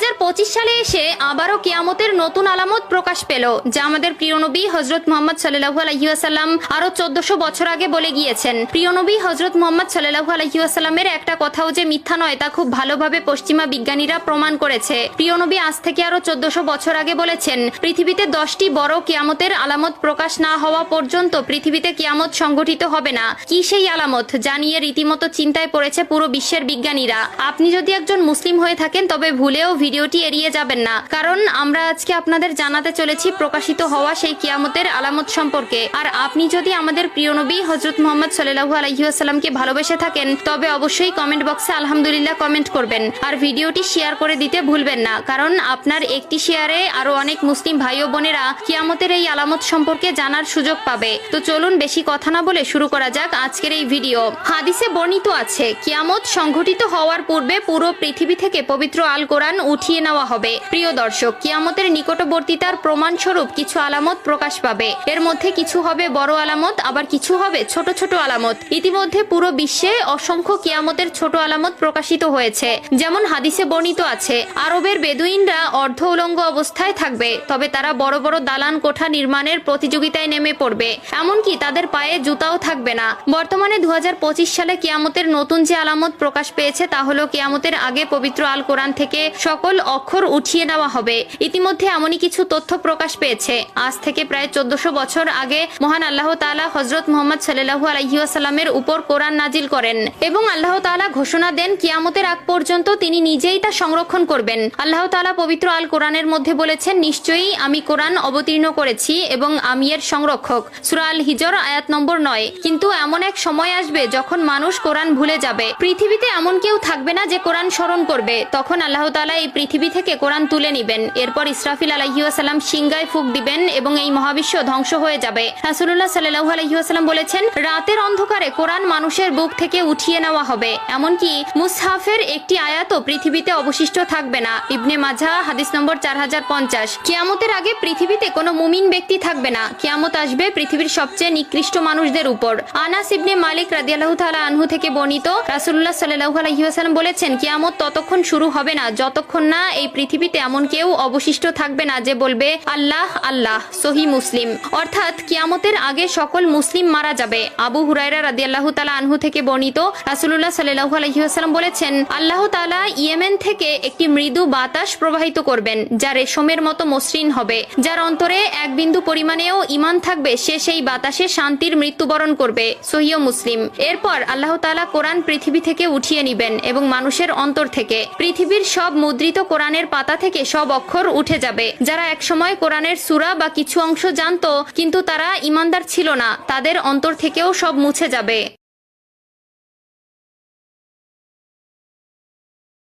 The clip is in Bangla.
2025 সালে এসে আবারও কিয়ামতের নতুন আলামত প্রকাশ পেল, যা আমাদের প্রিয় নবী হযরত মুহাম্মদ সাল্লাল্লাহু আলাইহি ওয়াসাল্লাম আরো 1400 বছর আগে বলে গিয়েছেন। প্রিয় নবী হযরত মুহাম্মদ সাল্লাল্লাহু আলাইহি ওয়াসাল্লামের একটা কথাও যে মিথ্যা নয় তা খুব ভালোভাবে পশ্চিমা বিজ্ঞানীরা প্রমাণ করেছে। প্রিয় নবী আজ থেকে আরো 1400 বছর আগে বলেছেন, পৃথিবীতে 10টি বড় কিয়ামতের আলামত প্রকাশ না হওয়া পর্যন্ত পৃথিবীতে কিয়ামত সংঘটিত হবে না। কি সেই আলামত যা নিয়ে রীতিমতো চিন্তায় পড়েছে পুরো বিশ্বের বিজ্ঞানীরা? আপনি যদি একজন মুসলিম হয়ে থাকেন তবে ভুলেও ভিডিওটি এড়িয়ে যাবেন না, কারণ আমরা আজকে আপনাদের জানাতে চলেছি প্রকাশিত হওয়া সেই কিয়ামতের আলামত সম্পর্কে। আর আপনি যদি আমাদের প্রিয় নবী হযরত মুহাম্মদ সাল্লাল্লাহু আলাইহি ওয়াসাল্লামকে ভালোবেসে থাকেন তবে অবশ্যই কমেন্ট বক্সে আলহামদুলিল্লাহ কমেন্ট করবেন আর ভিডিওটি শেয়ার করে দিতে ভুলবেন না, কারণ আপনার একটি শেয়ারে আরো অনেক মুসলিম ভাই ও বোনেরা কিয়ামতের এই আলামত সম্পর্কে জানার সুযোগ পাবে। তো চলুন বেশি কথা না বলে শুরু করা যাক আজকের এই ভিডিও। হাদিসে বর্ণিত আছে, কিয়ামত সংঘটিত হওয়ার পূর্বে পুরো পৃথিবী থেকে পবিত্র আল কোরআন উঠিয়ে নেওয়া হবে। প্রিয় দর্শক, কিয়ামতের নিকটবর্তীতার প্রমাণস্বরূপ কিছু আলামত প্রকাশ পাবে। এর মধ্যে কিছু হবে বড় আলামত, আবার কিছু হবে ছোট ছোট আলামত। ইতিমধ্যে পুরো বিশ্বে অসংখ্য কিয়ামতের ছোট আলামত প্রকাশিত হয়েছে। যেমন হাদিসে বর্ণিত আছে, আরবের বেদুইনরা অর্ধ উলঙ্গ অবস্থায় থাকবে, তবে তারা বড় বড় দালান কোঠা নির্মাণের প্রতিযোগিতায় নেমে পড়বে, এমনকি তাদের পায়ে জুতাও থাকবে না। বর্তমানে 2025 সালে কিয়ামতের নতুন যে আলামত প্রকাশ পেয়েছে তা হলো কিয়ামতের আগে পবিত্র আল কোরআন থেকে সকল অক্ষর উঠিয়ে নেওয়া হবে। ইতিমধ্যে এমনই কিছু তথ্য প্রকাশ পেয়েছে। আজ থেকে প্রায় 1400 বছর আগে মহান আল্লাহ তাআলা হযরত মুহাম্মদ সাল্লাল্লাহু আলাইহি ওয়াসাল্লামের উপর কোরআন নাজিল করেন এবং আল্লাহ তাআলা ঘোষণা দেন কিয়ামতের আগ পর্যন্ত তিনি নিজেই তা সংরক্ষণ করবেন। আল্লাহ তাআলা পবিত্র আল কোরআনের মধ্যে বলেছেন, নিশ্চয়ই আমি কোরআন অবতীর্ণ করেছি এবং আমি এর সংরক্ষক। সূরা আল হিজর আয়াত নম্বর 9। কিন্তু এমন এক সময় আসবে যখন মানুষ কোরআন ভুলে যাবে। পৃথিবীতে এমন কেউ থাকবে না যে কোরআন স্মরণ করবে। তখন আল্লাহ তাআলা এই পৃথিবী থেকে কোরআন তুলে নেবেন। এরপর ইসরাফিল আলাইহিস সালাম সিংহায় ফুঁক দিবেন এবং এই মহাবিশ্ব ধ্বংস হয়ে যাবে। রাসূলুল্লাহ সাল্লাল্লাহু আলাইহি ওয়াসাল্লাম বলেছেন, রাতের অন্ধকারে কোরআন মানুষের বুক থেকে উঠিয়ে নেওয়া হবে, এমনকি মুসহাফের একটি আয়াতও পৃথিবীতে অবশিষ্ট থাকবে না। ইবনে মাজাহ হাদিস নম্বর 4050। কিয়ামতের আগে পৃথিবীতে কোনো মুমিন ব্যক্তি থাকবে না। কিয়ামত আসবে পৃথিবীর সবচেয়ে নিকৃষ্ট মানুষদের উপর। আনাস ইবনে মালিক রাদিয়াল্লাহু তাআলা আনহু থেকে বর্ণিত, রাসূলুল্লাহ সাল্লাল্লাহু আলাইহি ওয়াসাল্লাম বলেছেন, কিয়ামত ততক্ষণ শুরু হবে না যতক্ষণ না এই পৃথিবীতে এমন কেউ অবশিষ্ট থাকবে না যে বলবে আল্লাহ আল্লাহ। সহিহ মুসলিম। অর্থাৎ কিয়ামতের আগে সকল মুসলিম মারা যাবে। আবু হুরায়রা রাদিয়াল্লাহু তাআলা আনহু থেকে বর্ণিত, রাসূলুল্লাহ সাল্লাল্লাহু আলাইহি ওয়াসাল্লাম বলেছেন, আল্লাহ তাআলা ইয়েমেন থেকে একটি মৃদু বাতাস প্রবাহিত করবেন যা রেশমের মতো মসৃণ হবে। যার অন্তরে এক বিন্দু পরিমাণেও ঈমান থাকবে সে সেই বাতাসে শান্তির মৃত্যুবরণ করবে। সহিহ মুসলিম। এরপর আল্লাহ তাআলা কোরআন পৃথিবী থেকে উঠিয়ে নেবেন এবং মানুষের অন্তর থেকে পৃথিবীর সব মুদ্রিত কোরআনের পাতা থেকে সব অক্ষর উঠে যাবে। যারা একসময় কোরআনের সূরা বা কিছু অংশ জানতো কিন্তু তারা ঈমানদার ছিল না, তাদের অন্তর থেকেও সব মুছে যাবে।